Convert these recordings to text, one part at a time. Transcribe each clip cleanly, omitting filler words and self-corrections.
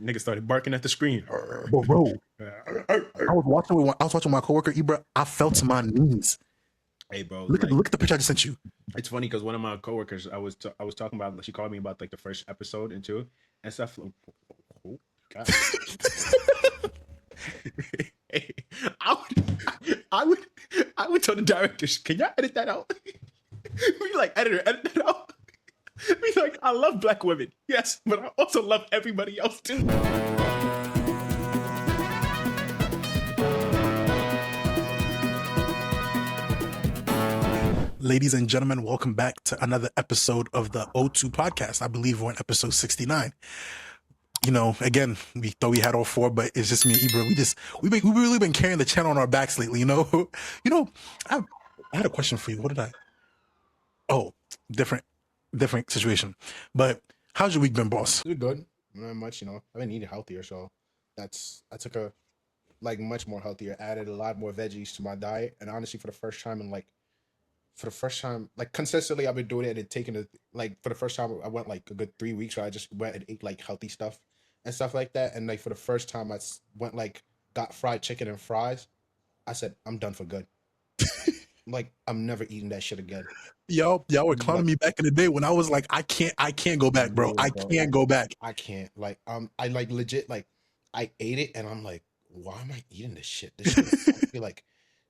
Nigga started barking at the screen. Bro, I was watching my coworker eat, bro. I fell to my knees. Hey, bro. Look at the picture I just sent you. It's funny because one of my coworkers, I was talking about. She called me about like the first episode and two and stuff. Oh, God. Hey, I would tell the directors, can y'all edit that out? We like, editor, edit that out. Be like, I love black women, yes, but I also love everybody else too. Ladies and gentlemen, welcome back to another episode of the O2 podcast. I believe we're on episode 69. You know, again, we thought we had all four, but it's just me and Ibra. We've really been carrying the channel on our backs lately, you know. I had a question for you. What did I? Oh, different situation. But how's your week been, boss? It's good. Not much, you know. I've been eating healthier, so I took a much more healthier. Added a lot more veggies to my diet, and honestly, for the first time, consistently, I've been doing it and taking it. Like for the first time, I went like a good 3 weeks where I just went and ate like healthy stuff and stuff like that. And like for the first time, went like got fried chicken and fries. I said I'm done for good. Like I'm never eating that shit again. Y'all were clowning me back in the day when I was like, I can't go back, bro. I can't go back. I can't. Like I like legit like I ate it and I'm like, why am I eating this shit? This shit I feel like.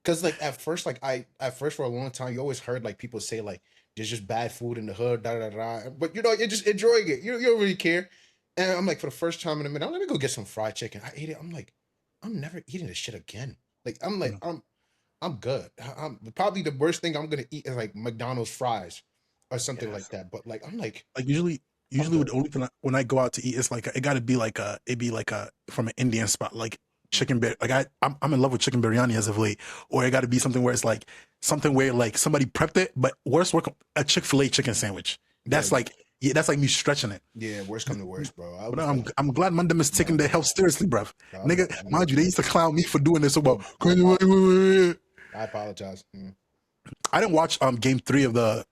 Cause like at first for a long time, you always heard like people say like there's just bad food in the hood, da da da. But you know, you're just enjoying it. You don't really care. And I'm like, for the first time in a minute, let me go get some fried chicken. I ate it. I'm like, I'm never eating this shit again. Like I'm like, I'm good. I'm probably the worst thing I'm gonna eat is like McDonald's fries or something like that. But like I'm like usually with the only thing when I go out to eat, it's like it gotta be like from an Indian spot, like chicken like I'm in love with chicken biryani as of late, or it got to be something where it's like something where like somebody prepped it, but work a Chick-fil-A chicken sandwich. That's that's like me stretching it. Yeah, worst come to worst, bro. But I'm glad Mandem is taking their health seriously, bruv. Nigga, mind you, they used to clown me for doing this. About I apologize. I didn't watch Game 3 of the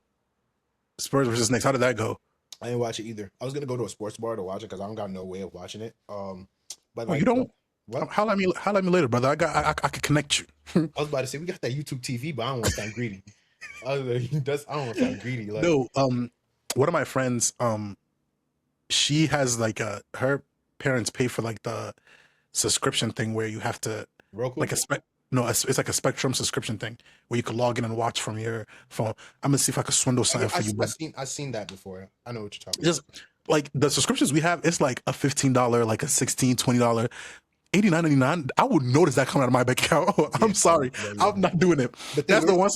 Spurs versus Knicks. How did that go? I didn't watch it either. I was gonna go to a sports bar to watch it because I don't got no way of watching it. But like, you don't. What? How let me later, brother. I could connect you. I was about to say we got that YouTube TV, but I don't want that greedy. I don't want that greedy. Like, no, one of my friends, she has like her parents pay for like the subscription thing where you have to Roku? like it's like a Spectrum subscription thing where you can log in and watch from your phone. I'm gonna see if I can swindle something for you. I've seen that before. I know what you're talking about. Just like the subscriptions we have, it's like a $15, like a $16, $20. $89.99. I would notice that coming out of my bank account. I'm sorry. I'm not doing it. But that's the one.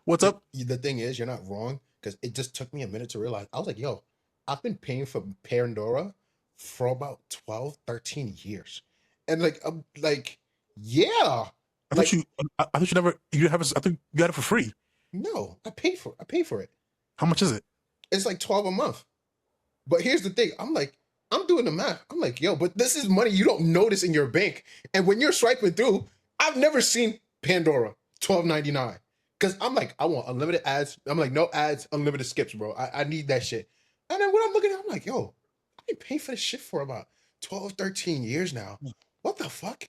What's up? The thing is, you're not wrong, because it just took me a minute to realize. I was like, yo, I've been paying for Pandora for about 12, 13 years. And like, I'm like, yeah. I thought you never, I think you got it for free. No, I pay for it. How much is it? It's like $12 a month. But here's the thing. I'm doing the math. I'm like, yo, but this is money you don't notice in your bank. And when you're swiping through, I've never seen Pandora $12.99. Because I'm like, I want unlimited ads. I'm like, no ads, unlimited skips, bro. I need that shit. And then when I'm looking at it, I'm like, yo, I've been paying for this shit for about 12, 13 years now. What the fuck?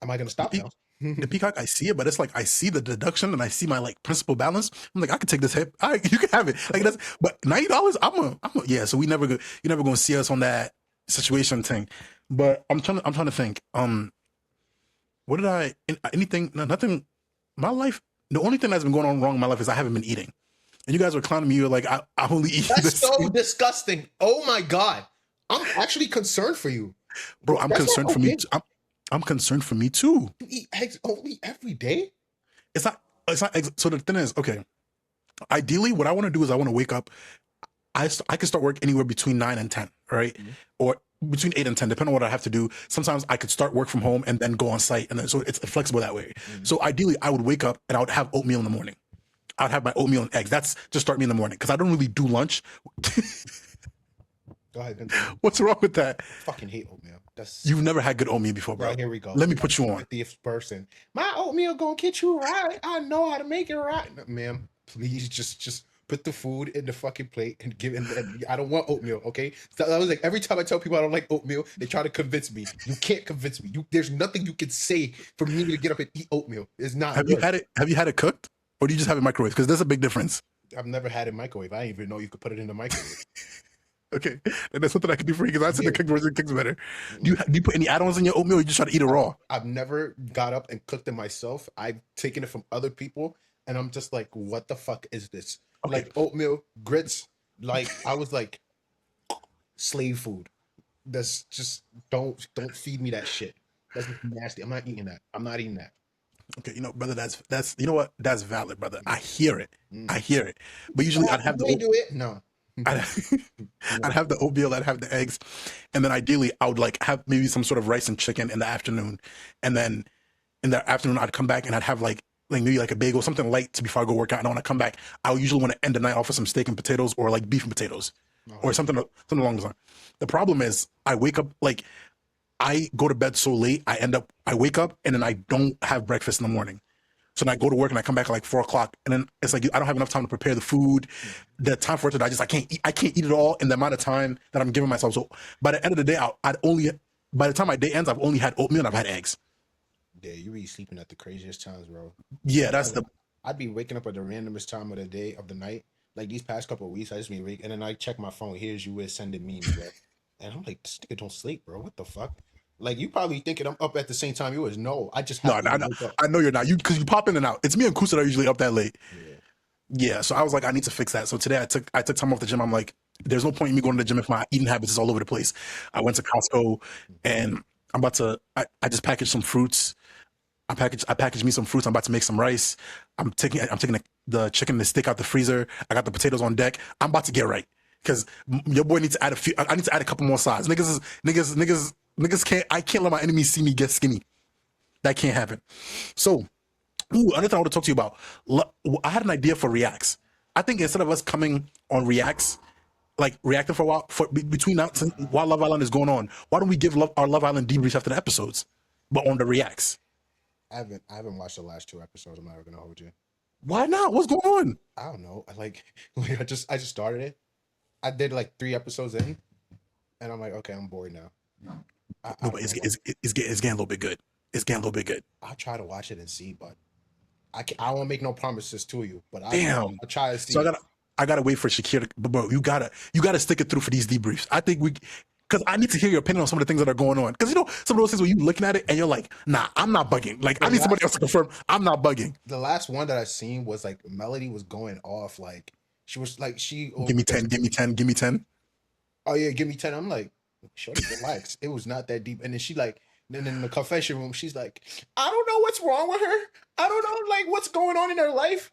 Am I going to stop now? The Peacock, I see it, but it's like I see the deduction and I see my like principal balance. I'm like, I could take this hit. All right, you can have it. Like that's, but $90, yeah. So you're never gonna see us on that situation thing. But I'm trying to think. What did I? Anything? No, nothing. My life. The only thing that's been going on wrong in my life is I haven't been eating. And you guys were clowning me. You're like, I only eat. That's so disgusting. Oh my god, I'm actually concerned for you, bro. I'm concerned for me. I'm concerned for me too. You eat eggs only every day? It's not eggs. So the thing is, okay, ideally what I want to do is I want to wake up. I can start work anywhere between 9 and 10, right? Mm-hmm. Or between 8 and 10, depending on what I have to do. Sometimes I could start work from home and then go on site. And then, so it's flexible that way. Mm-hmm. So ideally I would wake up and I would have oatmeal in the morning. I'd have my oatmeal and eggs. That's just start me in the morning. Cause I don't really do lunch. Go ahead. Continue. What's wrong with that? I fucking hate oatmeal. You've never had good oatmeal before, bro. Right, here we go. Let me put you on. 50th person. My oatmeal gonna get you right. I know how to make it right. Ma'am, please just put the food in the fucking plate and give it. And I don't want oatmeal. Okay, so I was like, every time I tell people I don't like oatmeal, they try to convince me. You can't convince me. There's nothing you can say for me to get up and eat oatmeal. It's not. Have good. you had it? Have you had it cooked, or do you just have it microwave? Because there's a big difference. I've never had it microwave. I didn't even know you could put it in the microwave. Okay, and that's something I can do for you because I said the cooked version cooks better. Do you put any add-ons in your oatmeal, or you just try to eat it raw? I've never got up and cooked it myself. I've taken it from other people, and I'm just like, what the fuck is this? Okay. Like oatmeal, grits. Like I was like, slave food. That's just don't feed me that shit. That's nasty. I'm not eating that. I'm not eating that. Okay, brother, that's you know what? That's valid, brother. I hear it. I hear it. But usually I'd have do the it. No. I'd have the oatmeal, I'd have the eggs, and then ideally I would like have maybe some sort of rice and chicken in the afternoon, and then in the afternoon I'd come back and I'd have like maybe like a bagel, something light to before I go work out. And when I come back, I would usually want to end the night off with some steak and potatoes or like beef and potatoes or something along those lines. The problem is I wake up like I go to bed so late, I wake up and then I don't have breakfast in the morning. So then I go to work and I come back at like 4 o'clock, and then it's like I don't have enough time to prepare the food. The time for it to digest, I can't eat it all in the amount of time that I'm giving myself. So by the end of the day, by the time my day ends, I've only had oatmeal and I've had eggs. Yeah, you be sleeping at the craziest times, bro. Yeah, I'd be waking up at the randomest time of the day of the night. Like these past couple of weeks, I just be awake, and then I check my phone. Here's you with sending memes, bro. And I'm like, this nigga don't sleep, bro. What the fuck? Like you probably thinking I'm up at the same time you is. No, I just have to wake up. I know you're not. Because you pop in and out. It's me and Kus that are usually up that late. Yeah. So I was like, I need to fix that. So today I took time off the gym. I'm like, there's no point in me going to the gym if my eating habits is all over the place. I went to Costco and I'm about to. I just packaged some fruits. I packaged me some fruits. I'm about to make some rice. I'm taking the chicken and the steak out the freezer. I got the potatoes on deck. I'm about to get right because your boy needs to add a few. I need to add a couple more sides. Niggas can't. I can't let my enemies see me get skinny. That can't happen. So, another thing I want to talk to you about. I had an idea for reacts. I think instead of us coming on reacts, like reacting for a while, between now while Love Island is going on, why don't we give our Love Island debriefs after the episodes, but on the reacts? I haven't watched the last 2 episodes. I'm never gonna hold you. Why not? What's going on? I don't know. I just started it. I did like 3 episodes in, and I'm like, okay, I'm bored now. No, but it's getting a little bit good. It's getting a little bit good. I'll try to watch it and see, but I won't make no promises to you. But Damn. I'll try to see. So I gotta wait for Shakira. But bro, you gotta stick it through for these debriefs. I think because I need to hear your opinion on some of the things that are going on. Because some of those things where you looking at it and you're like, nah, I'm not bugging. Like I need somebody else to confirm I'm not bugging. The last one that I seen was like Melody was going off. Like she was like give me 10, give me 10, give me 10. Oh yeah, give me 10. I'm like, shorty, relax. It was not that deep. And then she like, then in the confession room, she's like, I don't know what's wrong with her. I don't know like what's going on in her life.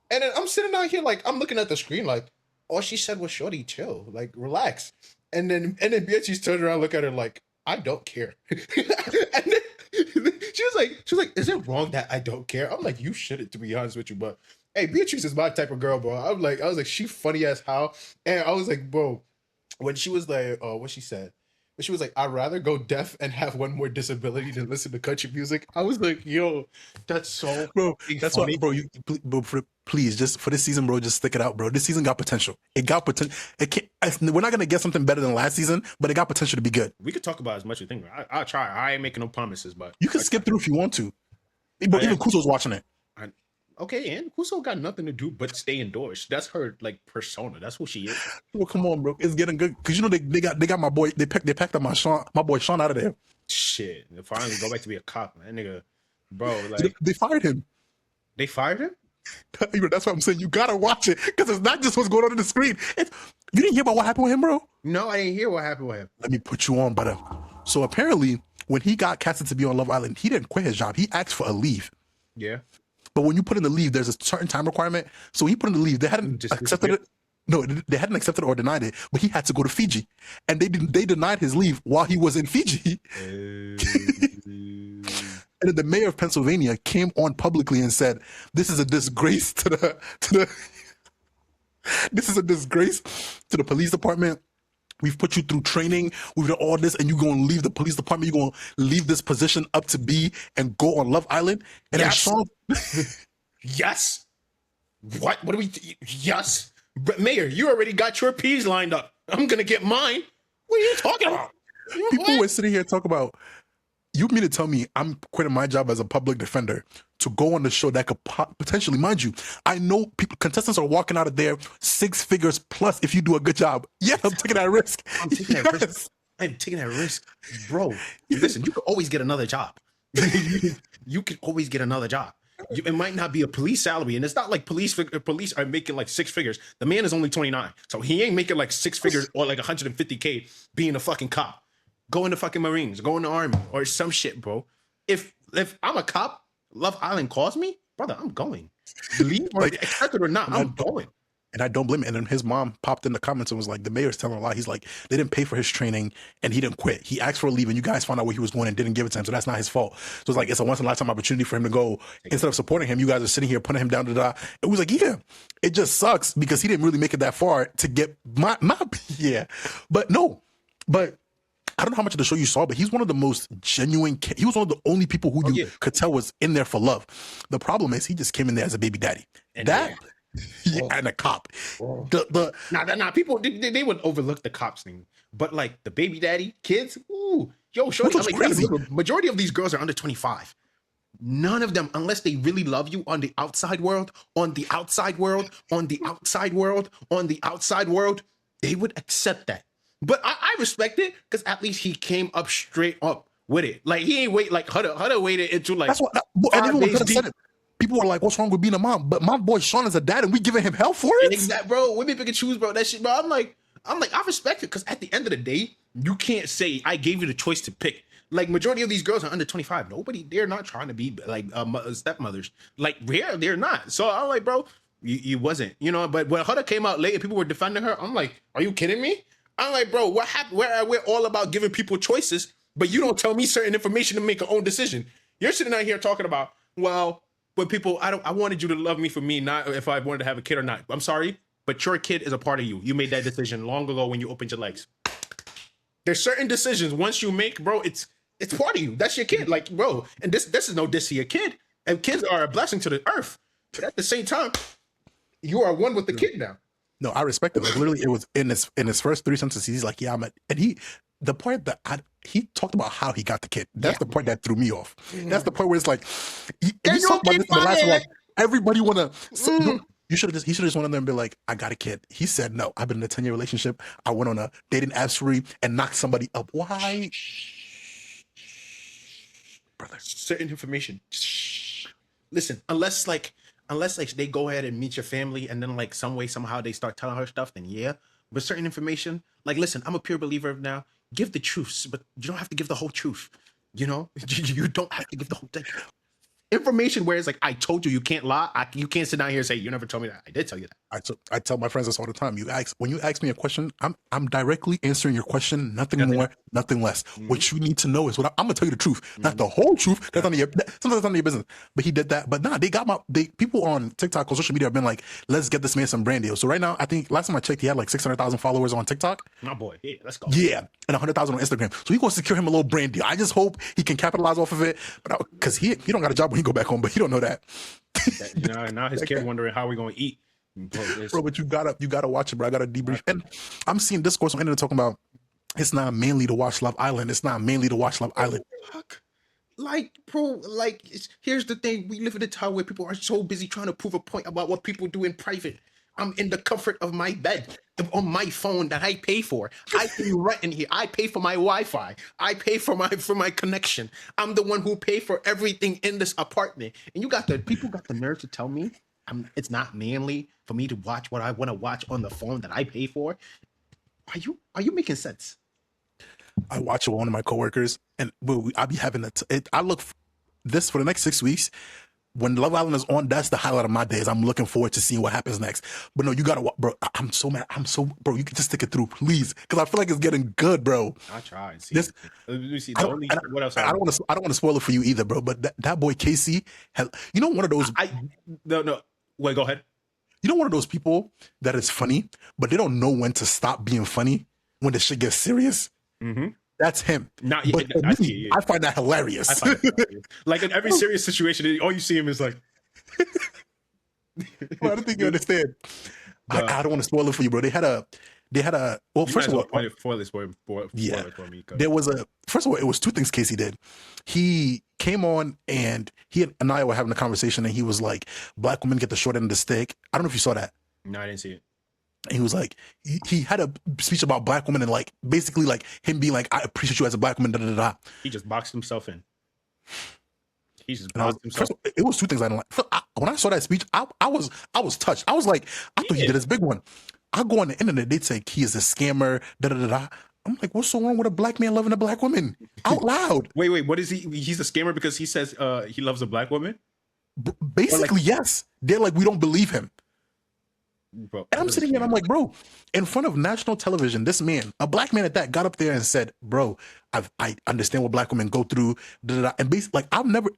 And then I'm sitting out here like I'm looking at the screen like, all she said was, shorty, chill, like relax. And then Beatrice turned around, look at her like, I don't care. And then she was like, is it wrong that I don't care? I'm like, you shouldn't, to be honest with you, but hey, Beatrice is my type of girl, bro. I was like, she funny as how, and I was like, bro, when she was like, what she said, when she was like, I'd rather go deaf and have one more disability than listen to country music. I was like, yo, that's so bro. That's funny. why, bro. Please, just for this season, bro, just stick it out, bro. This season got potential. It got potential. We're not gonna get something better than last season, but it got potential to be good. We could talk about as much as you think. I'll try. I ain't making no promises, but you can skip through if you want to. Bro, even Kuso's watching it. Okay, and Kuso got nothing to do but stay indoors. That's her like persona. That's who she is. Well, come on, bro. It's getting good because they got my boy. They packed up my boy Sean out of there. Shit. Finally go back to be a cop, man. That nigga, bro. Like they fired him. They fired him. That's what I'm saying. You gotta watch it because it's not just what's going on the screen. You didn't hear about what happened with him, bro? No, I didn't hear what happened with him. Let me put you on, brother. So apparently, when he got casted to be on Love Island, he didn't quit his job. He asked for a leave. Yeah. But when you put in the leave, there's a certain time requirement. So when he put in the leave, they hadn't accepted it. No, they hadn't accepted it or denied it. But he had to go to Fiji, and they denied his leave while he was in Fiji. And then the mayor of Pennsylvania came on publicly and said, "This is a disgrace to the this is a disgrace to the police department. We've put you through training. We've done all this, and you're going to leave the police department. You're going to leave this position up to B and go on Love Island." And yes. then Sean, yes. What do we? Yes, But Mayor, you already got your P's lined up. I'm gonna get mine. What are you talking about? People were sitting here talking about. You mean to tell me I'm quitting my job as a public defender to go on the show that could potentially, mind you, I know people, contestants are walking out of there 6 figures plus if you do a good job. Yeah, I'm taking that risk. I'm taking that risk. I'm taking that risk, bro. Listen, you could always get another job. You could always get another job. It might not be a police salary, and it's not like police are making like 6 figures. The man is only 29, so he ain't making like 6 figures or like 150K being a fucking cop. Go in the fucking Marines, go in the Army, or some shit, bro. If I'm a cop, Love Island calls me, brother, I'm going. Believe or accept it or not, I'm going. And I don't blame him. And then his mom popped in the comments and was like, the mayor's telling a lie. He's like, they didn't pay for his training and he didn't quit. He asked for a leave and you guys found out where he was going and didn't give it to him. So that's not his fault. So it's like, it's a once in a lifetime opportunity for him to go. Instead of supporting him, you guys are sitting here putting him down to die. It was like, yeah, it just sucks because he didn't really make it that far to get my yeah. But no, but I don't know how much of the show you saw, but he's one of the most genuine. He was one of the only people who you could tell was in there for love. The problem is he just came in there as a baby daddy. And and a cop. Nah, people they would overlook the cops thing, but like the baby daddy kids, ooh, yo, show me. Crazy. Majority of these girls are under 25. None of them, unless they really love you on the outside world, on the outside world, on the outside world, on the outside world, they would accept that. But I respect it because at least he came up straight up with it. Like he ain't wait like Huda waited into like. That's what. And everyone could have said it. People were like, "What's wrong with being a mom?" But my boy Sean is a dad, and we giving him hell for it. Exactly, bro. Women pick and choose, bro. That shit, bro. I'm like, I respect it because at the end of the day, you can't say I gave you the choice to pick. Like majority of these girls are under 25. They're not trying to be like stepmothers. Like they're not. So I'm like, bro, you wasn't, you know. But when Huda came out late and people were defending her, I'm like, are you kidding me? I'm like, bro, what happened? We're all about giving people choices, but you don't tell me certain information to make an own decision. You're sitting out here talking about, well, but people, I wanted you to love me for me, not if I wanted to have a kid or not. I'm sorry, but your kid is a part of you. You made that decision long ago when you opened your legs. There's certain decisions once you make, bro, it's part of you. That's your kid. Like, bro, and this is no diss to your kid. And kids are a blessing to the earth. But at the same time, you are one with the kid now. No, I respect it. Like literally, it was in his first 3 sentences. He's like, "Yeah, the part that he talked about how he got the kid. That's the part that threw me off. That's the part where it's like, he talked about this in the last one. Everybody wanna. No, he should have just went in there and be like, I got a kid. He said no. I've been in a 10-year relationship. I went on a dating app spree and knocked somebody up. Why, brother? Certain information. Listen, unless they go ahead and meet your family and then like some way somehow they start telling her stuff, then yeah. But certain information, like listen, I'm a pure believer of now. Give the truth, but you don't have to give the whole truth. You know, you don't have to give the whole thing. Information where it's like, I told you, you can't lie. You can't sit down here and say you never told me that. I did tell you that. I tell my friends this all the time. When you ask me a question, I'm directly answering your question. Nothing more, nothing less. Mm-hmm. What you need to know is what I'm gonna tell you the truth, not the whole truth. That's sometimes that's none of your business. But he did that. But nah, people on TikTok or social media have been like, let's get this man some brand deals. So right now, I think last time I checked, he had like 600,000 followers on TikTok. My boy, yeah, let's go. Yeah, and 100,000 on Instagram. So he gonna secure him a little brand deal. I just hope he can capitalize off of it. But because he don't got a job when he go back home, but he don't know that. Now his kid wondering how we gonna eat. Bro, but you gotta watch it, bro. I gotta debrief. And I'm seeing discourse on the internet talking about it's not mainly to watch Love Island. It's not mainly to watch Love Island. Like, bro, like here's the thing. We live in a time where people are so busy trying to prove a point about what people do in private. I'm in the comfort of my bed on my phone that I pay for. I pay rent in here. I pay for my Wi-Fi. I pay for my connection. I'm the one who pay for everything in this apartment. And people got the nerve to tell me it's not manly for me to watch what I want to watch on the phone that I pay for. Are you making sense? I watch it with one of my coworkers, and I be having I look this for the next 6 weeks. When Love Island is on, that's the highlight of my days. I'm looking forward to seeing what happens next. But no, you gotta, bro. I'm so mad. Bro. You can just stick it through, please, because I feel like it's getting good, bro. I try and see. Let me see. What else? I don't want to spoil it for you either, bro. But that boy Casey has, one of those. No. Wait, go ahead. One of those people that is funny, but they don't know when to stop being funny when the shit gets serious. Mm-hmm. That's him. I find that hilarious. Like in every serious situation, all you see him is like. Well, I don't think you understand. I don't want to spoil it for you, bro. They had a well, You might first as of well all, point it for this yeah, for me. 'Cause there was a first of all, it was two things Casey did. He came on and he and Anaya were having a conversation, and he was like, "Black women get the short end of the stick." I don't know if you saw that. no, I didn't see it. And he was like, he had a speech about black women and like basically like him being like, "I appreciate you as a black woman." Da da da. Da. He just boxed himself in. He just And I was, boxed himself. first, of all, it was two things I didn't like. When I saw that speech, I was touched. I was like, I thought he Yeah. did his big one. I go on the internet, they'd say he is a scammer. Da da da da. I'm like, what's so wrong with a black man loving a black woman out loud? Wait, what is he? He's a scammer because he says he loves a black woman. Basically, yes. They're like, we don't believe him. Bro, And I'm sitting here and I'm like, bro, in front of national television, this man, a black man at that, got up there and said, bro, I understand what black women go through. Da, da, da. And basically, like, I've never,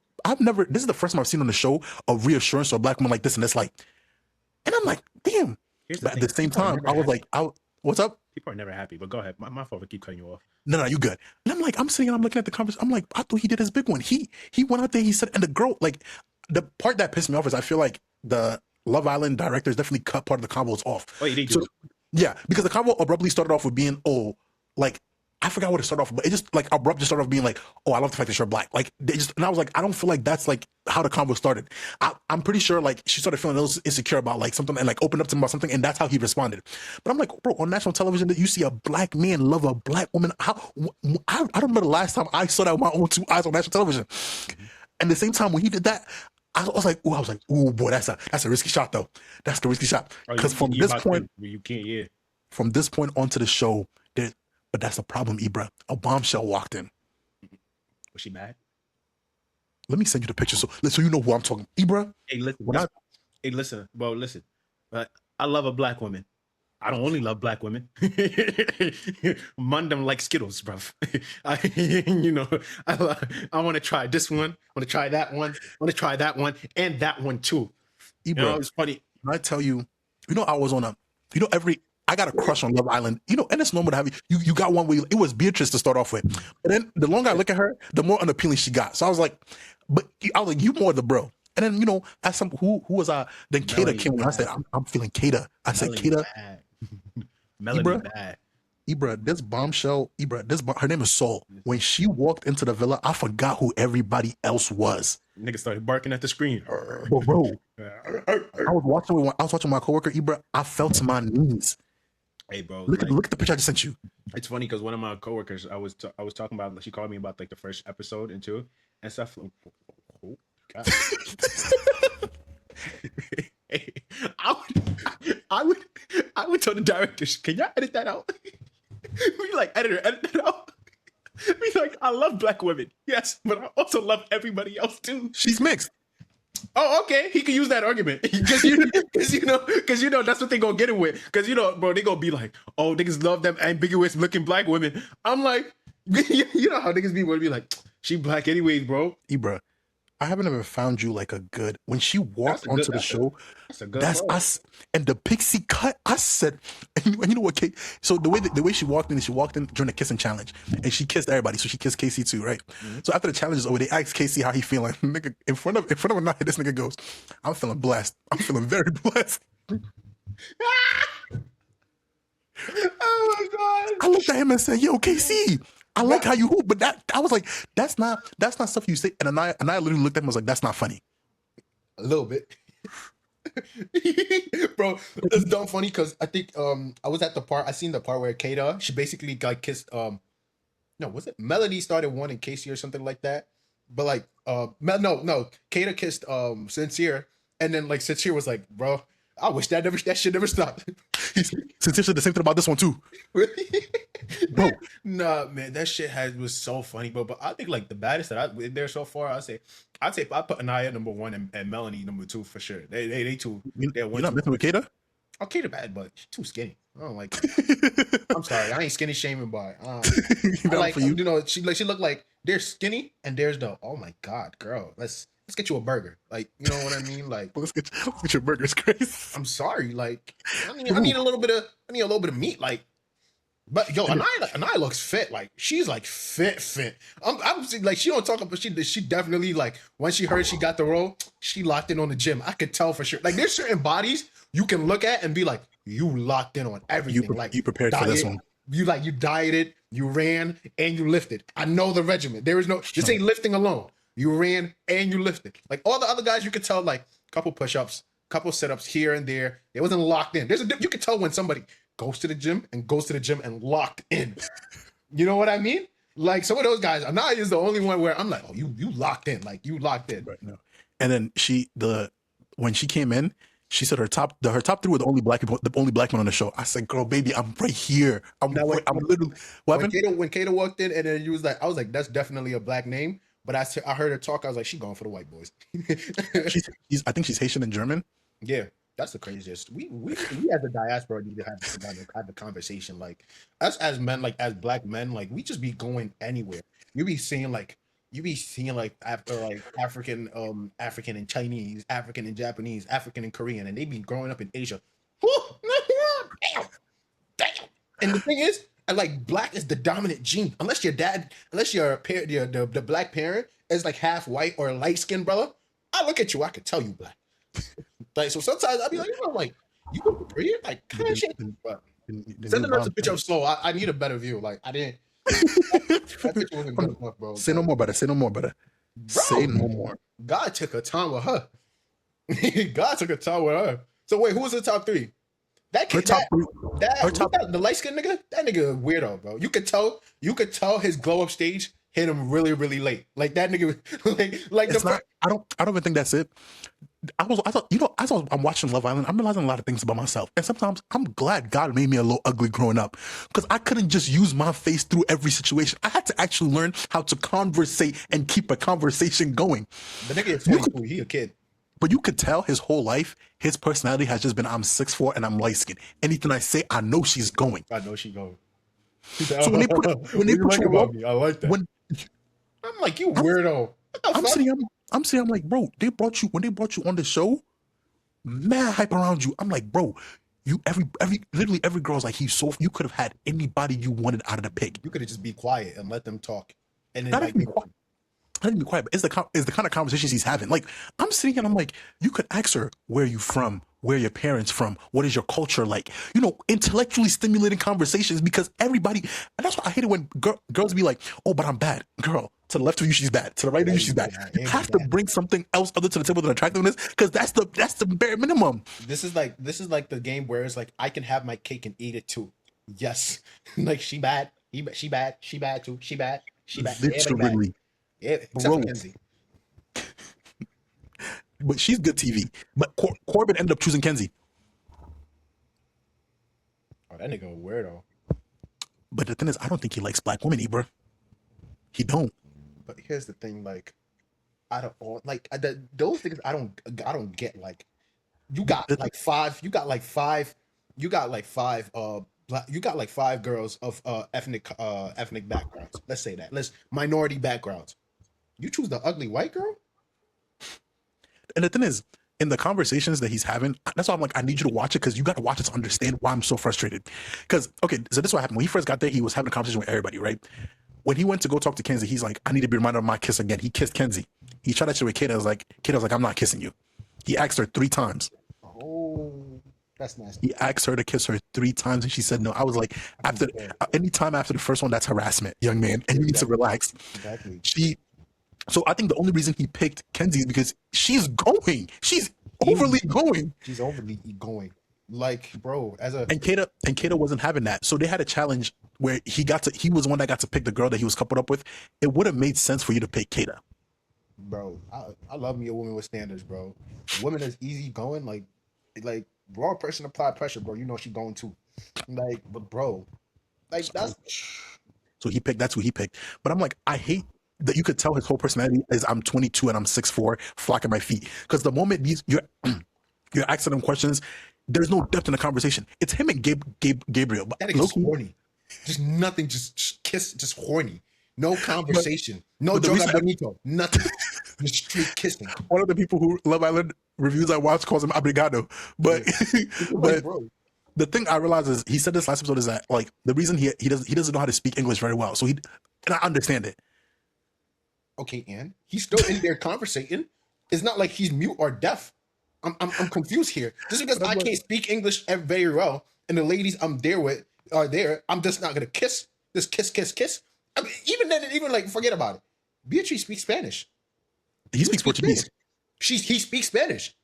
this is the first time I've seen on the show a reassurance to a black woman like this. And it's like, and I'm like, damn. But at the same time, I was like, what's up? People are never happy, but go ahead. My fault for keep cutting you off. No, you good. And I'm like, I'm sitting and I'm looking at the conversation. I'm like, I thought he did his big one. He went out there, he said, and the girl, like, the part that pissed me off is I feel like the Love Island directors definitely cut part of the combos off. Oh, they do. So, yeah, because the combo abruptly started off with being, oh, like, I forgot what it started off, but it just like abruptly started off being like, oh, I love the fact that you're black. Like they just, and I was like, I don't feel like that's like how the combo started. I'm pretty sure like she started feeling a little insecure about like something and like opened up to him about something, and that's how he responded. But I'm like, bro, on national television, that you see a black man love a black woman. I don't remember the last time I saw that with my own two eyes on national television. And the same time when he did that, I was like, ooh, boy, that's a risky shot though. That's the risky shot. Because from this point, you can't. Yeah. From this point onto the show, but that's the problem, Ibra. A bombshell walked in. Was she mad? Let me send you the picture so you know who I'm talking. Ibra. Hey, listen. Well, listen. I love a black woman. I don't only love black women. Mundum like Skittles, bruv. I want to try this one. I want to try that one. I want to try that one and that one too. Ibra, it's funny. When I tell you, I was on I got a crush on Love Island, and it's normal to have you got one where it was Beatrice to start off with. And then the longer I look at her, the more unappealing she got. So I was like, you more the bro. And then, as some who was then Kata came and I said, I'm feeling Kata. I said, Kata. Melody bad. Ibra, this bombshell, her name is Soul. When she walked into the villa, I forgot who everybody else was. Nigga started barking at the screen. Bro, I was watching my coworker, Ibra. I fell to my knees. Hey, bro, look at the picture I just sent you. It's funny because one of my coworkers, I was talking about. She called me about like the first episode and two and stuff. Oh, God. I would tell the directors, can y'all edit that out? We like, editor, edit that out. We like, I love black women, yes, but I also love everybody else too. She's mixed. Oh, okay. He could use that argument because that's what they gonna get it with. Because bro, they gonna be like, oh, niggas love them ambiguous looking black women. I'm like, you know how niggas be like, she black anyways, bro. Ibra, I haven't ever found you like a good. When she walked onto the show, that's us. And the pixie cut, I said, and you know what, Kate? So the way she walked in during the kissing challenge, and she kissed everybody. So she kissed Casey too, right? Mm-hmm. So after the challenge is over, they asked Casey how he feeling. Nigga, in front of Anaya, this nigga goes, I'm feeling blessed. I'm feeling very blessed. Oh my God. I looked at him and said, yo, Casey, I like how you hoop, but I was like, that's not stuff you say. And Anaya literally looked at him and was like, that's not funny. A little bit. Bro, it's dumb funny because I think I seen the part where Kata, she basically got kissed. No, was it Melody started wanting Casey or something like that? But like no, Kata kissed Sincere, and then like Sincere was like, bro, I wish that shit never stopped. Sincere said the same thing about this one too. Bro, nah, man, that shit was so funny, bro. But I think like the baddest that I've there so far, I'd say I put Anaya number one and Melanie number two for sure. They two. You're not messing with Kata? Oh, Kata bad, but she's too skinny. I don't like. I'm sorry, I ain't skinny shaming, but I like she look like there's skinny and there's the oh my God, girl, let's get you a burger. Like, you know what I mean? Like, let's get your burgers, Grace. I'm sorry. Like, I need a little bit of meat. Like, but yo, Anaya looks fit. Like, she's like fit. I'm like, she don't talk about, she definitely like when she heard she got the role, she locked in on the gym. I could tell for sure. Like, there's certain bodies you can look at and be like, you locked in on everything. Like you prepared for this diet, one. you dieted, you ran, and you lifted. I know the regimen. There is no this ain't lifting alone. You ran and you lifted. Like all the other guys, you could tell like couple push-ups, couple sit-ups here and there. It wasn't locked in. You could tell when somebody goes to the gym and locked in. You know what I mean? Like some of those guys, Anaya is the only one where I'm like, oh, you locked in, like you locked in. Right. No. And then when she came in, she said her top three were the only black people, the only black men on the show. I said, girl, baby, I'm right here. I'm literally. What happened? When Kato walked in, and then you was like, I was like, that's definitely a black name. But I heard her talk. I was like, she going for the white boys. I think she's Haitian and German. Yeah, that's the craziest. We as a diaspora need to have the conversation. Like us as men, like as black men, like we just be going anywhere. You be seeing like after like African and Chinese, African and Japanese, African and Korean, and they be growing up in Asia. Damn. And the thing is, I like black is the dominant gene. Unless your the black parent is like half white or light skinned, brother. I look at you, I could tell you black. Like so, sometimes I'll be like, you look pretty, like kind of shit. But send another picture of slow. I need a better view. Like I didn't. That picture wasn't good enough, bro. Say no more, brother. Say no more, brother. Say no more. God took a time with her. God took a time with her. So wait, who was the top three? That kid, the light skinned nigga, that nigga a weirdo, bro. You could tell his glow up stage hit him really, really late. Like that nigga, I don't even think that's it. I'm watching Love Island, I'm realizing a lot of things about myself. And sometimes I'm glad God made me a little ugly growing up. Because I couldn't just use my face through every situation. I had to actually learn how to conversate and keep a conversation going. The nigga is 22, he a kid. But you could tell his whole life, his personality has just been, I'm 6'4" and I'm light skinned. Anything I say, I know she's going. I know she going. So when they put you up, I like that. I'm like, you weirdo. I'm saying, I'm like, bro, when they brought you on the show, mad hype around you. I'm like, bro, literally every girl's like, you could have had anybody you wanted out of the pick. You could have just be quiet and let them talk. And then Not even be quiet, but it's the kind of conversations he's having. Like, I'm sitting and I'm like, you could ask her, where are you from? Where are your parents from? What is your culture like? Intellectually stimulating conversations, because everybody, and that's why I hate it when girls be like, oh, but I'm bad. Girl, to the left of you, she's bad. To the right of you, she's bad. You have to bring something else other to the table than attractiveness, because that's the bare minimum. This is like the game where it's like, I can have my cake and eat it too. Yes. Like, she bad. She bad. She bad too. She bad. She bad. Literally. Yeah, except for Kenzie. But she's good TV. But Corbin ended up choosing Kenzie. Oh, that nigga a weirdo. But the thing is, I don't think he likes black women, Ibra. He don't. But here's the thing, like, I don't like those things. I don't get. Like, you got like five girls of ethnic backgrounds. Let's say that. Minority backgrounds. You choose the ugly white girl? And the thing is, in the conversations that he's having, that's why I'm like, I need you to watch it, because you got to watch it to understand why I'm so frustrated. Because, okay, so this is what happened. When he first got there, he was having a conversation with everybody, right? When he went to go talk to Kenzie, he's like, I need to be reminded of my kiss again. He kissed Kenzie. He tried that shit with Kata. I was like, I'm not kissing you. He asked her 3 times. Oh, that's nasty. He asked her to kiss her 3 times, and she said no. I was like, anytime after the first one, that's harassment, young man, and you need to relax. Exactly. So I think the only reason he picked Kenzie is because she's going. She's overly going. She's overly going. Like, bro, and Kata wasn't having that. So they had a challenge where he was the one that got to pick the girl that he was coupled up with. It would have made sense for you to pick Kata. Bro, I love me a woman with standards, bro. Woman that's easy going, like wrong person apply pressure, bro. You know she going too. Like, but bro, like that's. So that's who he picked. But I'm like, I hate that you could tell his whole personality is, I'm 22 and I'm 6'4", flocking my feet. Because the moment you're asking them questions, there's no depth in the conversation. It's him and Gabriel. That nigga's horny. Just nothing. Just kiss. Just horny. No conversation. No joga bonito. Nothing. Just straight kissing. One of the people who Love Island reviews I watch calls him obrigado. But bro. The thing I realize is, he said this last episode, is that like the reason he doesn't know how to speak English very well. So and I understand it. Okay, and he's still in there conversating. It's not like he's mute or deaf. I'm confused here. Just because But I'm I like, can't speak English very well, and the ladies I'm there with are there, I'm just not gonna kiss. Just kiss, kiss, kiss. I mean, even then, even like forget about it. Beatrice speaks Spanish. he You speaks speak Spanish. Portuguese. He speaks Spanish.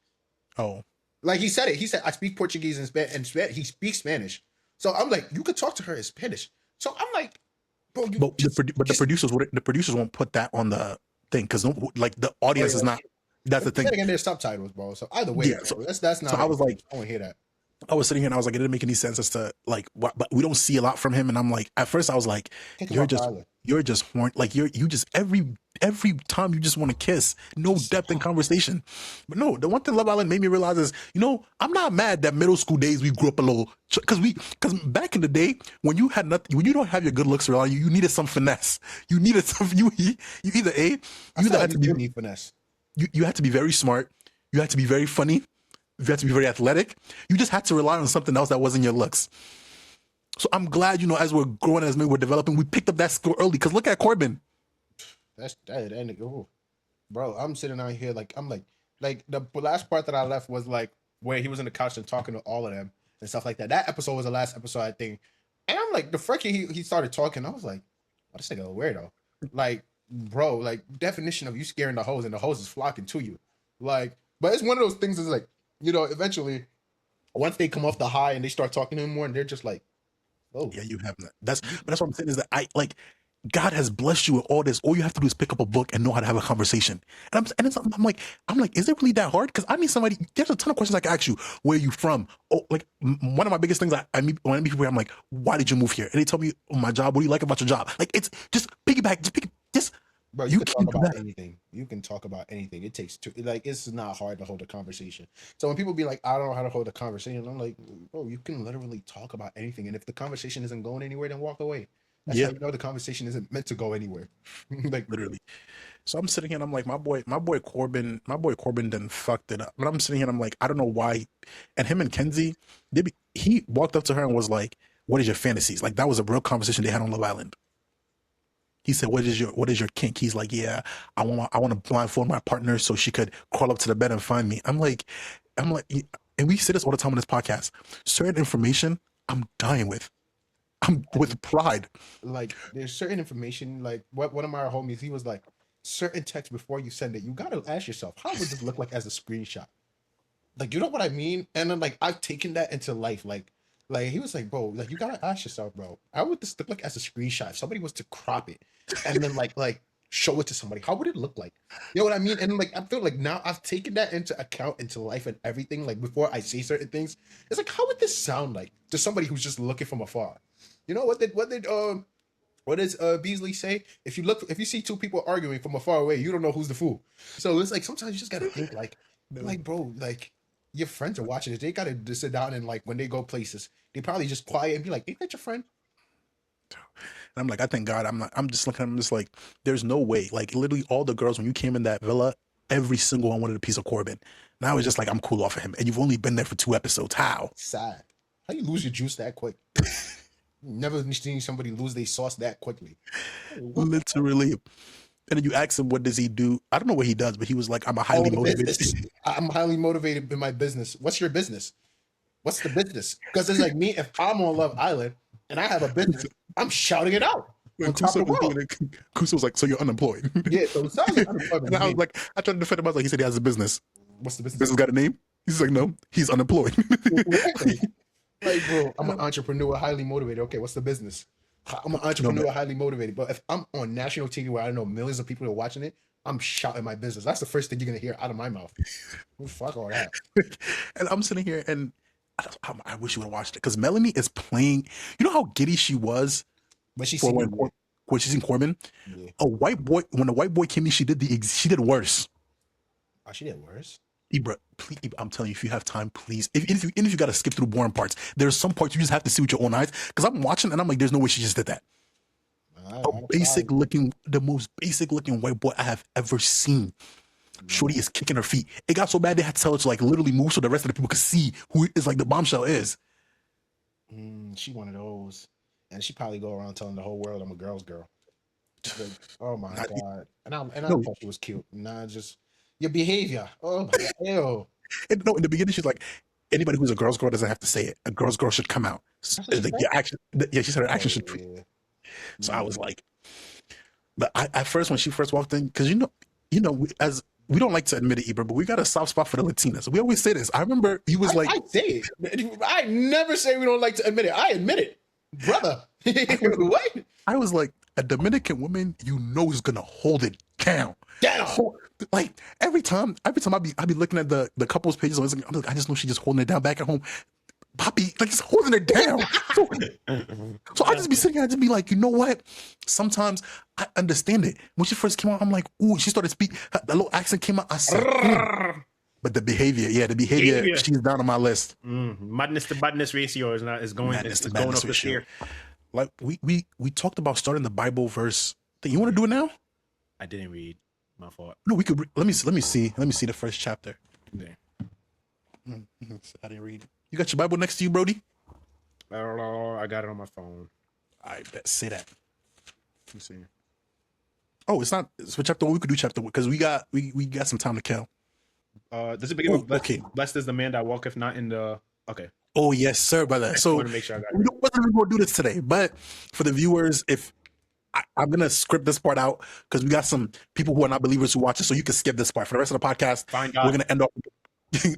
Oh, Like he said it. He said I speak Portuguese and he speaks Spanish. So I'm like, you could talk to her in Spanish. So I'm like, bro, you but just the kiss. producers won't put that on the thing because like the Oh audience yeah. is not. That's the But then thing. again, there's subtitles, bro. So either way, Yeah. bro, that's So not I an was issue. like, I won't hear that. I was sitting here and I was like, it didn't make any sense as to like what, but we don't see a lot from him. And I'm like, at first I was like, Kick him off the just, island. you're just horny. Like you just every time you just want to kiss, no depth in conversation. But no, the one thing Love Island made me realize is, I'm not mad that middle school days we grew up a little, because back in the day when you had nothing, when you don't have your good looks around you, you needed some finesse. You needed some, you either you I either feel had like to you be, do need finesse. you had to be very smart, you had to be very funny, you had to be very athletic. You just had to rely on something else that wasn't your looks. So I'm glad, as we're growing, as we're developing, we picked up that skill early. Because look at Corbin. That's that nigga. Ooh. Bro, I'm sitting out here like I'm like the last part that I left was like where he was on the couch and talking to all of them and stuff like that. That episode was the last episode, I think. And I'm like, the freaking he started talking. I was like, oh, this nigga a weirdo. Like, bro, like definition of you scaring the hoes and the hoes is flocking to you. Like, but it's one of those things is like, eventually once they come off the high and they start talking to him more and they're just like, oh, Yeah, you have that. But that's what I'm saying is that God has blessed you with all this. All you have to do is pick up a book and know how to have a conversation. I'm like, is it really that hard? Because I mean, there's a ton of questions I can ask you. Where are you from? Oh, like one of my biggest things I meet when I meet people, I'm like, why did you move here? And they tell me, oh, my job. What do you like about your job? Like, it's just piggyback, just bro, you you can talk can't do about that. anything. You can talk about anything. It takes two. Like it's not hard to hold a conversation. So when people be like, "I don't know how to hold a conversation," I'm like, "Bro, you can literally talk about anything. And if the conversation isn't going anywhere, then walk away. That's how Yeah, you know the conversation isn't meant to go anywhere." Like, literally. So I'm sitting here and I'm like, my boy Corbin done fucked it up. But I'm sitting here and I'm like, I don't know why. And him and Kenzie, he walked up to her and was like, what is your fantasies? Like that was a real conversation they had on Love Island. He said, what is your kink? He's like, yeah, I want to blindfold my partner so she could crawl up to the bed and find me. I'm like, and we say this all the time on this podcast. Certain information I'm dying with. I'm with pride. like there's certain information. Like what one of my homies, he was like, certain text before you send it, you gotta ask yourself, how would this look like as a screenshot? Like, you know what I mean? And then like I've taken that into life. Like he was like, bro, like you gotta ask yourself, bro, how would this look like as a screenshot? If somebody was to crop it and then like show it to somebody, how would it look like? You know what I mean? And like I feel like now I've taken that into account into life and everything. Like before I say certain things, it's like, how would this sound like to somebody who's just looking from afar? You know what does Beasley say? If you see two people arguing from afar away, you don't know who's the fool. So it's like sometimes you just gotta think No. bro, like your friends are watching it. They gotta just sit down and like when they go places, they probably just quiet and be like, "Ain't that your friend?" And I'm like, I thank God. I'm just looking. I'm just like, there's no way. Like literally, all the girls when you came in that villa, every single one wanted a piece of Corbin. Now it's just like I'm cool off of him, and you've only been there for 2 episodes. How? Sad. How you lose your juice that quick? Never seen somebody lose their sauce that quickly. What? Literally. And then you ask him, what does he do? I don't know what he does, but he was like, I'm a Oh, highly the motivated. business. I'm highly motivated in my business. What's your business? What's the business? Because it's like me, if I'm on Love Island and I have a business, I'm shouting it out When on top Kuso of the was world. doing it, Kuso was like, so you're unemployed. Yeah, so it sounds like unemployment And to I me. was like, I tried to defend him. I was like, he said he has a business. What's the business? Business got a name? He's like, no, he's unemployed. Exactly. Like, bro, I'm an entrepreneur, highly motivated. Okay, what's the business? I'm an No, entrepreneur, man. highly motivated. But if I'm on national TV where I know millions of people are watching it, I'm shouting my business. That's the first thing you're gonna hear out of my mouth. Well, fuck all that. And I'm sitting here and I wish you would have watched it because Melanie is playing. You know how giddy she was But she for seen when she's in Corbin. yeah. A white boy, when the white boy came in, she did worse. Oh, she did worse. Ibra, please, I'm telling you, if you have time, please. If you got to skip through boring parts, there's some parts you just have to see with your own eyes. Because I'm watching and I'm like, there's no way she just did that. The most basic looking white boy I have ever seen. Shorty is kicking her feet. It got so bad they had to tell her to like literally move so the rest of the people could see who is like the bombshell is. She one of those, and she probably go around telling the whole world I'm a girl's girl. Like, oh my Not, god, and I no, thought she was cute. Nah, just your behavior. Oh my god, ew. And no, in the beginning, she's like, anybody who's a girl's girl doesn't have to say it. A girl's girl should come out. That's what she Like said? your action, yeah, she said her action Oh, should. yeah. So I was like, but at first when she first walked in, because as we don't like to admit it, Ibra, but we got a soft spot for the Latinas. We always say this. I remember you was like, I say it. I never say we don't like to admit it. I admit it, brother. What? I was like, a Dominican woman, is gonna hold it down. Down. Like every time I be looking at the couples pages, I'm like, I just know she's just holding it down back at home. Poppy, like just holding it down. So I just be sitting here, I just be like, you know what? Sometimes I understand it. When she first came out, I'm like, ooh, she started speaking, the little accent came out. I said, but the behavior, she's down on my list. Madness to badness ratio is going Madness to it's going madness up this ratio. year. Like we talked about starting the Bible verse thing. You want to do it now? I didn't read. My fault. No, we could. Let me see the first chapter. Yeah. I didn't read. You got your Bible next to you, Brody? I got it on my phone. I bet. Say that. Let me see. Oh, it's not. It's for chapter 1. We could do chapter 1 because we got some time to kill. Does it begin with blessed, okay. blessed is the man that walketh not in the. Okay. Oh yes, sir, brother. So I want to make sure I got it. we wasn't going to do this today, but for the viewers, if I'm gonna script this part out because we got some people who are not believers who watch it, so you can skip this part. For the rest of the podcast, Find God. we're gonna end up.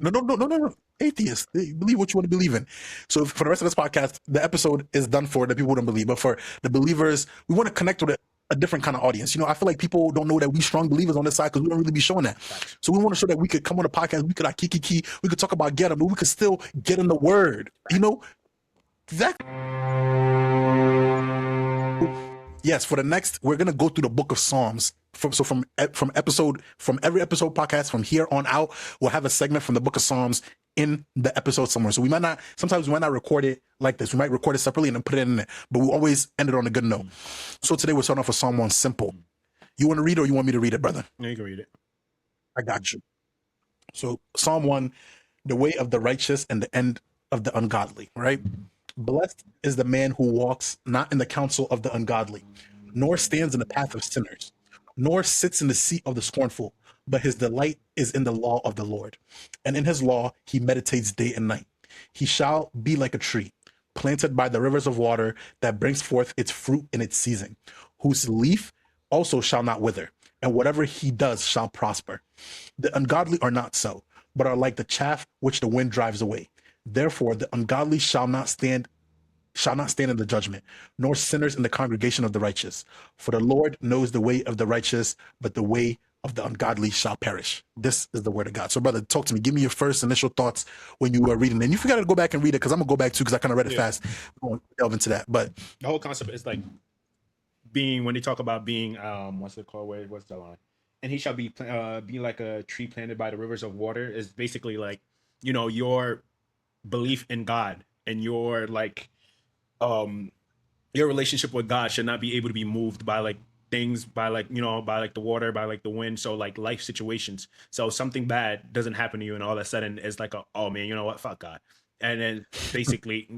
No. Atheists, they believe what you want to believe in. So for the rest of this podcast, the episode is done for the people who don't believe, but for the believers, we want to connect with a different kind of audience. I feel like people don't know that we strong believers on this side because we don't really be showing that. So we want to show that we could come on the podcast, we could kiki, we could talk about get 'em, but we could still get in the word. Exactly. Yes, for the next, we're gonna go through the book of Psalms. From every episode podcast from here on out, we'll have a segment from the book of Psalms in the episode somewhere. So sometimes we might not record it like this. We might record it separately and then put it in there, but we always end it on a good note. So today we're starting off with Psalm 1, simple. You want to read it or you want me to read it, brother? No, you can read it. I got you. So Psalm 1, the way of the righteous and the end of the ungodly, right? Blessed is the man who walks not in the counsel of the ungodly, nor stands in the path of sinners, nor sits in the seat of the scornful, but his delight is in the law of the Lord. And in his law he meditates day and night. He shall be like a tree planted by the rivers of water that brings forth its fruit in its season, whose leaf also shall not wither, and whatever he does shall prosper. The ungodly are not so, but are like the chaff which the wind drives away. Therefore the ungodly shall not stand in the judgment, nor sinners in the congregation of the righteous. For the Lord knows the way of the righteous, but the way of the ungodly shall perish. This is the word of God. So, brother, talk to me. Give me your first initial thoughts when you were reading. And you forgot to go back and read it because I'm gonna go back too because I kind of read it fast. I won't delve into that, but The whole concept is like being when they talk about being what's it called? What's the line? And he shall be like a tree planted by the rivers of water is basically like your belief in God and your your relationship with God should not be able to be moved by like things, by like the water, by like the wind. So like life situations. So something bad doesn't happen to you, and all of a sudden it's like oh man, you know what? Fuck God. And then basically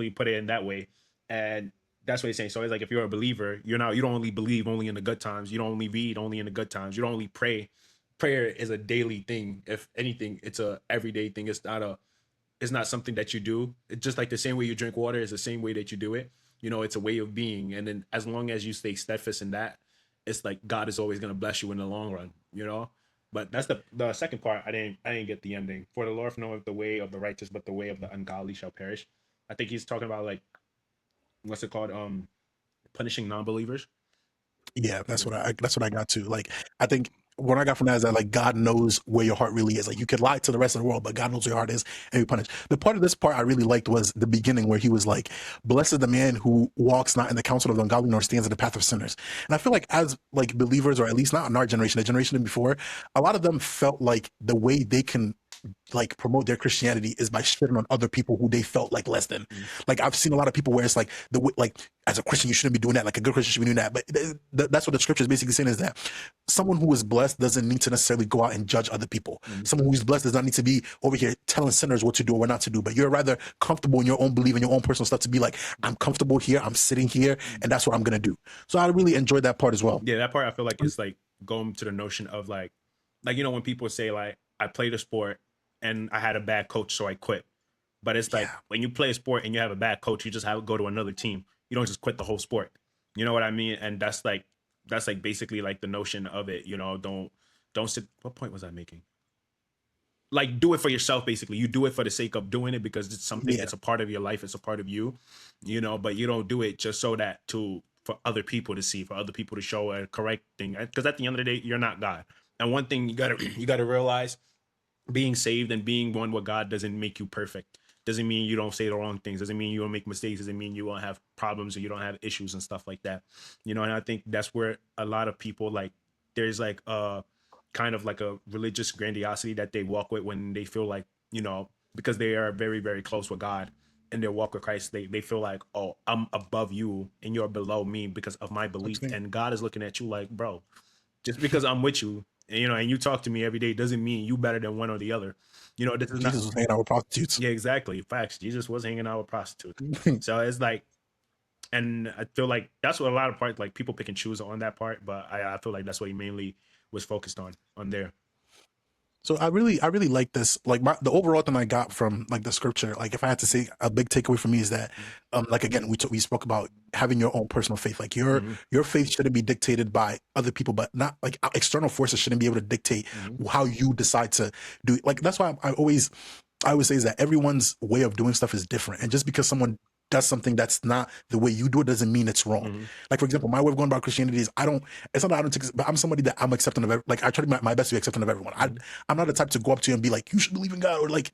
put it in that way, and that's what he's saying. So it's like if you're a believer, you don't only believe only in the good times. You don't only read only in the good times. You don't only pray. Prayer is a daily thing. If anything, it's a everyday thing. It's not something that you do. It's just like the same way you drink water is the same way that you do it. It's a way of being. And then as long as you stay steadfast in that, it's like God is always going to bless you in the long run, But that's the second part. I didn't get the ending. For the Lord knoweth the way of the righteous, but the way of the ungodly shall perish. I think he's talking about like, what's it called? Punishing non-believers. yeah, that's what I got to. Like, I think what I got from that is that like God knows where your heart really is. Like you could lie to the rest of the world, but God knows where your heart is and you punish. The part of this part I really liked was the beginning where he was like, blessed is the man who walks not in the counsel of the ungodly nor stands in the path of sinners. And I feel like as like believers, or at least not in our generation, the generation before, a lot of them felt like the way they can like promote their Christianity is by shitting on other people who they felt like less than. Like I've seen a lot of people where it's like as a Christian you shouldn't be doing that. Like a good Christian should be doing that. But that's what the scripture is basically saying, is that someone who is blessed doesn't need to necessarily go out and judge other people. Someone who is blessed does not need to be over here telling sinners what to do or what not to do. But you're rather comfortable in your own belief and your own personal stuff to be like, I'm comfortable here, I'm sitting here, and that's what I'm gonna do. So I really enjoyed that part as well. Yeah, that part I feel like is like going to the notion of like when people say like I played a sport and I had a bad coach, so I quit. But it's like Yeah. when you play a sport and you have a bad coach, you just have to go to another team. You don't just quit the whole sport. You know what I mean? And that's like basically like the notion of it. You know, don't sit. What point was I making? Like do it for yourself. Basically, you do it for the sake of doing it because it's something. Yeah. It's a part of your life. It's a part of you. You know, but you don't do it just so that to for other people to see, for other people to show a correct thing. Because at the end of the day, you're not God. And one thing you gotta realize, being saved and being one with God doesn't make you perfect. Doesn't mean you don't say the wrong things. Doesn't mean you don't make mistakes. Doesn't mean you won't have problems or you don't have issues and stuff like that. You know, and I think that's where a lot of people like there's like kind of like a religious grandiosity that they walk with when they feel like, you know, because they are very, very close with God in their walk with Christ, they feel like, oh, I'm above you and you're below me because of my belief. Okay. And God is looking at you like, bro, just because I'm with you, and, you know, and you talk to me every day doesn't mean you better than one or the other. You know, this is not. Jesus was hanging out with prostitutes. Yeah, exactly. Facts. Jesus was hanging out with prostitutes. So it's like, and I feel like that's what a lot of part like people pick and choose on that part, but I feel like that's what he mainly was focused on there. So I really like this. Like the overall thing I got from like the scripture, like if I had to say a big takeaway for me is that, like again, we spoke about having your own personal faith. Like your faith shouldn't be dictated by other people, but not like external forces shouldn't be able to dictate how you decide to do it. Like that's why I always say is that everyone's way of doing stuff is different, and just because someone does something that's not the way you do it doesn't mean it's wrong. Like for example, my way of going about Christianity is it's not that I don't take, but I'm somebody that I'm accepting of like I try to do my best to be accepting of everyone. I'm not the type to go up to you and be like, you should believe in God, or like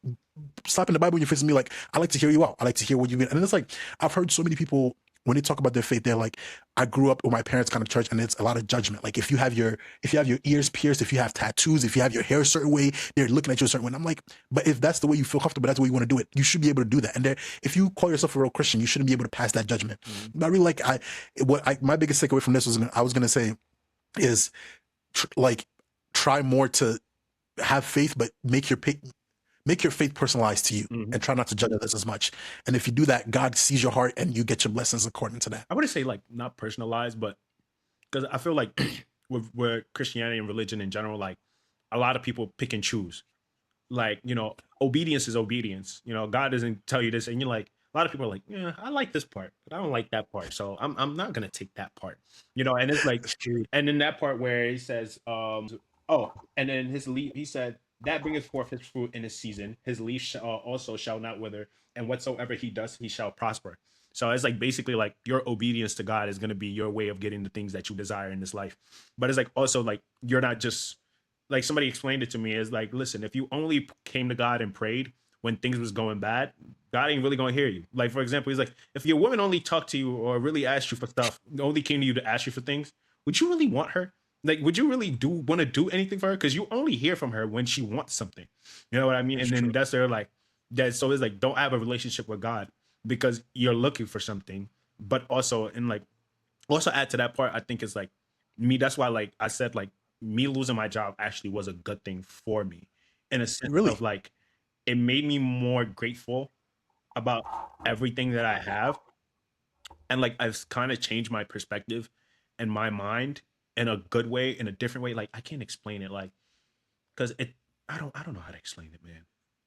slapping the Bible in your face and be like, I like to hear you out. I like to hear what you mean. And it's like I've heard so many people when they talk about their faith, they're like, I grew up with my parents' kind of church, and it's a lot of judgment. Like if you have your ears pierced, if you have tattoos, if you have your hair a certain way, they're looking at you a certain way. And I'm like, but if that's the way you feel comfortable, that's the way you want to do it, you should be able to do that. And if you call yourself a real Christian, you shouldn't be able to pass that judgment. But I really like my biggest takeaway from this was I was gonna say is try more to have faith, but make your faith personalized to you and try not to judge others as much. And if you do that, God sees your heart and you get your blessings according to that. I wouldn't say like not personalized, but because I feel like with Christianity and religion in general, like a lot of people pick and choose. Like, you know, obedience is obedience. You know, God doesn't tell you this, and you're like, a lot of people are like, yeah, I like this part, but I don't like that part, so I'm not gonna take that part. You know, and it's like, and in that part where he says, oh, and then his leaf, he said, that bringeth forth his fruit in his season. His leaf also shall not wither, and whatsoever he does, he shall prosper. So it's like basically like your obedience to God is going to be your way of getting the things that you desire in this life. But it's like also like you're not just like somebody explained it to me is like, listen, if you only came to God and prayed when things was going bad, God ain't really going to hear you. Like, for example, he's like, if your woman only talked to you or really asked you for stuff, only came to you to ask you for things, would you really want her? Like, would you really want to do anything for her? Because you only hear from her when she wants something. You know what I mean? And then that's their like that. So it's like, don't have a relationship with God because you're looking for something. But also, and like, also add to that part, I think it's like me. That's why, like I said, like me losing my job actually was a good thing for me in a sense of like, it made me more grateful about everything that I have. And like, I've kind of changed my perspective and my mind in a good way, in a different way. Like I can't explain it, like, cause I don't know how to explain it, man.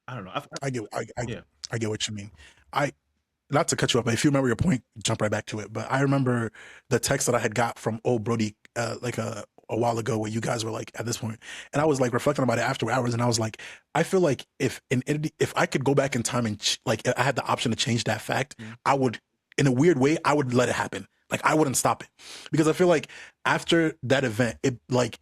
I don't know. I get what you mean. Not to cut you up, but if you remember your point, jump right back to it. But I remember the text that I had got from old Brody, like a while ago, where you guys were like at this point, and I was like reflecting about it after hours, and I was like, I feel like if I could go back in time and like I had the option to change that fact, I would, in a weird way, I would let it happen. Like I wouldn't stop it, because I feel like after that event, it like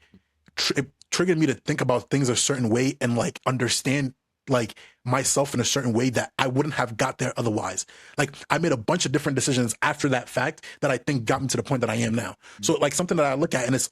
it triggered me to think about things a certain way and like understand like myself in a certain way that I wouldn't have got there otherwise. Like I made a bunch of different decisions after that fact that I think got me to the point that I am now. So like something that I look at, and it's,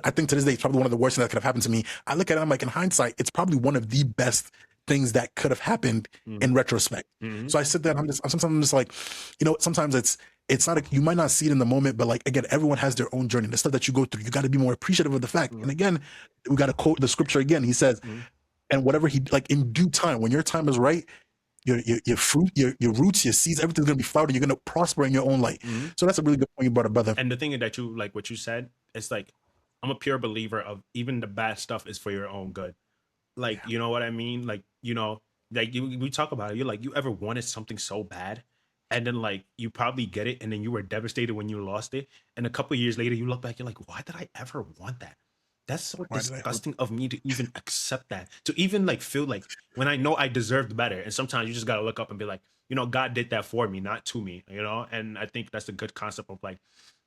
I think to this day, it's probably one of the worst things that could have happened to me. I look at it, I'm like, in hindsight, it's probably one of the best things that could have happened in retrospect. So I sit there and sometimes I'm just like, you know, sometimes it's not, you might not see it in the moment, but like, again, everyone has their own journey. The stuff that you go through, you got to be more appreciative of the fact. And again, we got to quote the scripture again. He says, and whatever he, like in due time, when your time is right, your fruit, your roots, your seeds, everything's going to be flowered. You're going to prosper in your own light. So that's a really good point you brought up, brother. And the thing that you, like what you said, it's like, I'm a pure believer of even the bad stuff is for your own good. Like, you know what I mean? Like, like we talk about it. You're like, you ever wanted something so bad, and then like you probably get it, and then you were devastated when you lost it, and a couple years later you look back, you're like, why did I ever want that? That's so Why did I? disgusting of me to even accept that, to even like feel like when I know I deserved better. And sometimes you just gotta look up and be like, God did that for me, not to me, And I think that's a good concept of like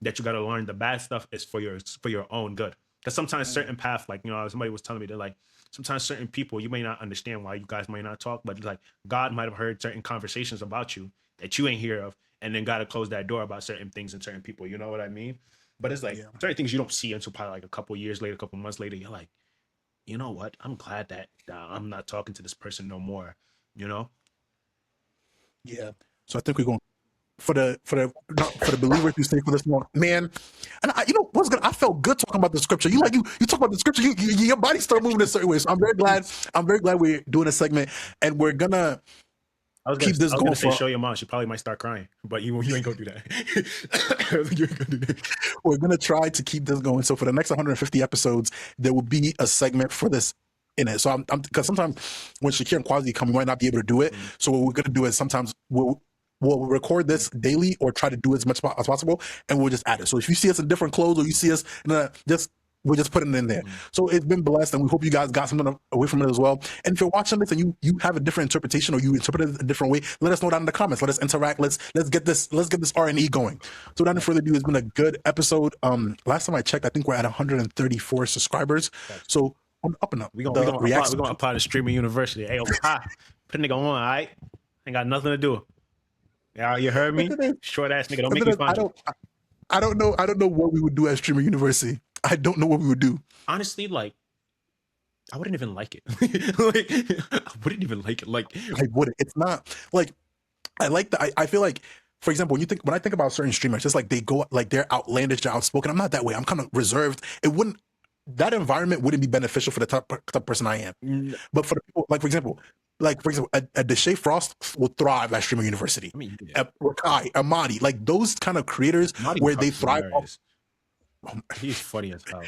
that you gotta learn the bad stuff is for your own good. Because sometimes certain path, like somebody was telling me that like sometimes certain people you may not understand why you guys might not talk, but like God might have heard certain conversations about you that you ain't hear of, and then gotta close that door about certain things and certain people. You know what I mean? But it's like Yeah. certain things you don't see until probably like a couple years later, a couple months later. You're like, you know what? I'm glad that I'm not talking to this person no more. You know? Yeah. So I think we're going for the believers who stay for this long, man. And what's good? I felt good talking about the scripture. You talk about the scripture, your body start moving a certain way. So I'm very glad we're doing a segment, and we're gonna keep this going. Say show your mom. She probably might start crying, but you ain't gonna do that. You ain't gonna do that. We're gonna try to keep this going. So for the next 150 episodes, there will be a segment for this in it. So I'm because sometimes when Shakir and Quasi come, we might not be able to do it. So what we're gonna do is sometimes we'll record this daily or try to do as much as possible, and we'll just add it. So if you see us in different clothes or you see us we'll just put it in there. So it's been blessed, and we hope you guys got something away from it as well. And if you're watching this and you have a different interpretation or you interpret it a different way, let us know down in the comments. Let us interact. Let's get this R&E going. So without any further ado, it's been a good episode. Last time I checked, I think we're at 134 subscribers. So on up and up. We're gonna apply to Streaming University. Hey, put a nigga on, all right? Ain't got nothing to do. Yeah, you heard me? Short ass nigga, don't make me find you. I don't know what we would do at Streamer University. I don't know what we would do. Honestly, like, I wouldn't even like it. Like, I wouldn't even like it. Like, I wouldn't. It's not like I like that. I feel like, for example, when I think about certain streamers, it's like they go like they're outlandish, they're outspoken. I'm not that way. I'm kind of reserved. That environment wouldn't be beneficial for the type of person I am. But for the people, like for example, a Deshae Frost will thrive at Streamer University. I mean, yeah. Rakai, Amadi, like those kind of creators where they thrive. He's funny as hell.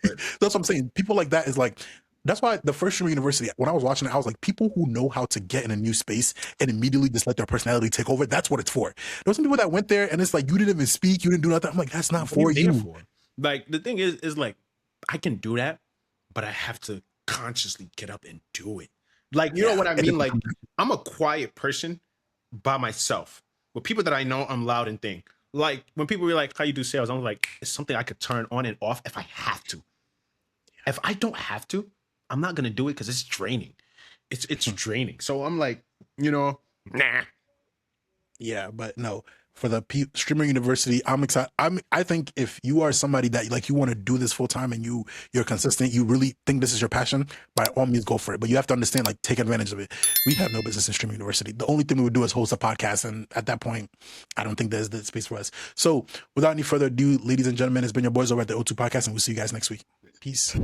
That's what I'm saying. People like that is like, that's why the first Streamer University, when I was watching it, I was like, people who know how to get in a new space and immediately just let their personality take over, that's what it's for. There were some people that went there and it's like, you didn't even speak, you didn't do nothing. I'm like, that's not for you. Like, the thing is like, I can do that, but I have to consciously get up and do it. Like, you know what I mean? Like, I'm a quiet person by myself. With people that I know, I'm loud and thing. Like, when people were like, how you do sales? I'm like, it's something I could turn on and off if I have to. If I don't have to, I'm not going to do it because it's draining. It's draining. So I'm like, nah. Yeah, but no. For the Streamer University, I'm excited. I think if you are somebody that like you want to do this full time and you're consistent, you really think this is your passion, by all means go for it. But you have to understand, like, take advantage of it. We have no business in Streamer University. The only thing we would do is host a podcast, and at that point, I don't think there's the space for us. So without any further ado, ladies and gentlemen, it's been your boys over at the O2 Podcast, and we'll see you guys next week. Peace.